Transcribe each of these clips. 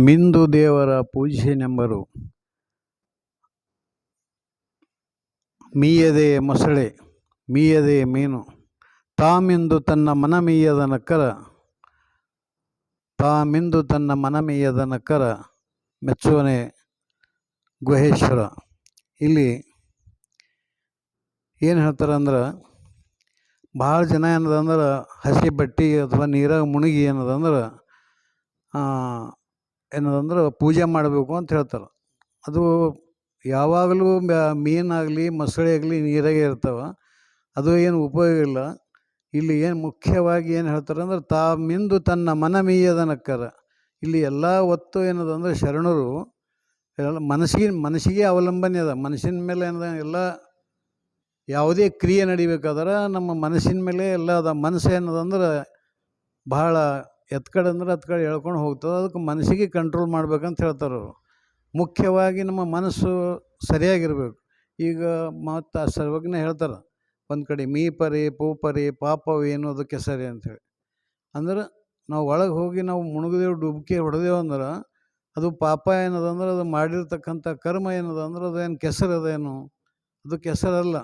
ಮಿಂದು ದೇವರ ಪೂಜ್ಯನೆಂಬರು. ಮೀಯದೆ ಮೊಸಳೆ ಮೀಯದೆ ಮೀನು, ತಾಮಿಂದು ತನ್ನ ಮನಮೀಯದ ನಕ್ಕರ, ತಾಮಿಂದು ತನ್ನ ಮನಮೀಯದ ನಕ್ಕರ, ಮೆಚ್ಚುವನೆ ಗುಹೇಶ್ವರ. ಇಲ್ಲಿ ಏನು ಹೇಳ್ತಾರೆ ಅಂದ್ರೆ, ಭಾಳ ಜನ ಏನದಂದ್ರೆ ಹಸಿ ಬಟ್ಟೆ ಅಥವಾ ನೀರಾಗ ಮುಳುಗಿ ಏನದಂದ್ರೆ ಏನದಂದ್ರೆ ಪೂಜೆ ಮಾಡಬೇಕು ಅಂತ ಹೇಳ್ತಾರೆ. ಅದು ಯಾವಾಗಲೂ ಮೀನಾಗಲಿ ಮೊಸಳೆ ಆಗಲಿ ನೀರಾಗೆ ಇರ್ತಾವೆ, ಅದು ಏನು ಉಪಯೋಗ ಇಲ್ಲ. ಇಲ್ಲಿ ಏನು ಮುಖ್ಯವಾಗಿ ಏನು ಹೇಳ್ತಾರೆ ಅಂದ್ರೆ, ತಾಮಿಂದು ತನ್ನ ಮನಮೀಯದ ನಕ್ಕರ. ಇಲ್ಲಿ ಎಲ್ಲ ಒತ್ತು ಏನದಂದ್ರೆ ಶರಣರು ಎಲ್ಲ ಮನಸ್ಸಿಗೆ ಅವಲಂಬನೆ ಅದ. ಮನಸ್ಸಿನ ಮೇಲೆ ಏನದ ಎಲ್ಲ ಯಾವುದೇ ಕ್ರಿಯೆ ನಡಿಬೇಕಾದ್ರೆ ನಮ್ಮ ಮನಸ್ಸಿನ ಮೇಲೆ ಎಲ್ಲ ಅದ. ಮನಸ್ಸು ಏನದಂದ್ರೆ ಭಾಳ ಎತ್ಕಡೆ ಅಂದ್ರೆ ಕಡೆ ಹೇಳ್ಕೊಂಡು ಹೋಗ್ತದೆ. ಅದಕ್ಕೆ ಮನಸ್ಸಿಗೆ ಕಂಟ್ರೋಲ್ ಮಾಡ್ಬೇಕಂತ ಹೇಳ್ತಾರೆ ಅವರು. ಮುಖ್ಯವಾಗಿ ನಮ್ಮ ಮನಸ್ಸು ಸರಿಯಾಗಿರ್ಬೇಕು. ಈಗ ಮತ್ತು ಸರ್ವಜ್ಞ ಹೇಳ್ತಾರೆ ಒಂದು ಕಡೆ, ಮೀ ಪರಿ ಪೂಪರಿ ಪಾಪವೇನು ಅದಕ್ಕೆ ಸರಿ ಅಂಥೇಳಿ. ಅಂದ್ರೆ ನಾವು ಒಳಗೆ ಹೋಗಿ ನಾವು ಮುಳುಗಿದೇವು, ಡುಬ್ಕಿ ಹೊಡೆದೇವು ಅಂದ್ರೆ ಅದು ಪಾಪ ಏನದಂದ್ರೆ ಅದು ಮಾಡಿರ್ತಕ್ಕಂಥ ಕರ್ಮ ಏನದ ಅಂದ್ರೆ ಅದೇನು ಕೆಸರದೇನು, ಅದು ಕೆಸರಲ್ಲ,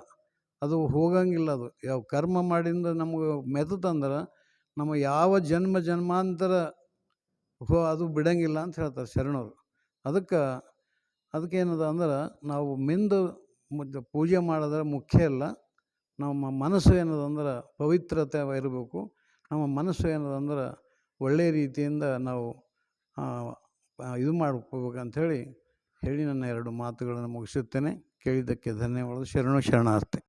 ಅದು ಹೋಗಂಗಿಲ್ಲ. ಅದು ಯಾವ ಕರ್ಮ ಮಾಡಿಂದ ನಮಗೆ ಮೆತ್ತಂದ್ರೆ ನಮ್ಮ ಯಾವ ಜನ್ಮಾಂತರ ಅದು ಬಿಡಂಗಿಲ್ಲ ಅಂತ ಹೇಳ್ತಾರೆ ಶರಣರು. ಅದಕ್ಕೇನದ ಅಂದ್ರೆ ನಾವು ಮಿಂದು ಪೂಜೆ ಮಾಡಿದ್ರೆ ಮುಖ್ಯ ಇಲ್ಲ. ನಮ್ಮ ಮನಸ್ಸು ಏನದಂದ್ರೆ ಪವಿತ್ರತೆ ಇರಬೇಕು. ನಮ್ಮ ಮನಸ್ಸು ಏನದಂದ್ರೆ ಒಳ್ಳೆಯ ರೀತಿಯಿಂದ ನಾವು ಇದು ಮಾಡ್ಕೋಬೇಕಂಥೇಳಿ ಹೇಳಿ ನನ್ನ ಎರಡು ಮಾತುಗಳನ್ನು ಮುಗಿಸುತ್ತೇನೆ. ಕೇಳಿದ್ದಕ್ಕೆ ಧನ್ಯವಾದ. ಶರಣಾರ್ಥಿ.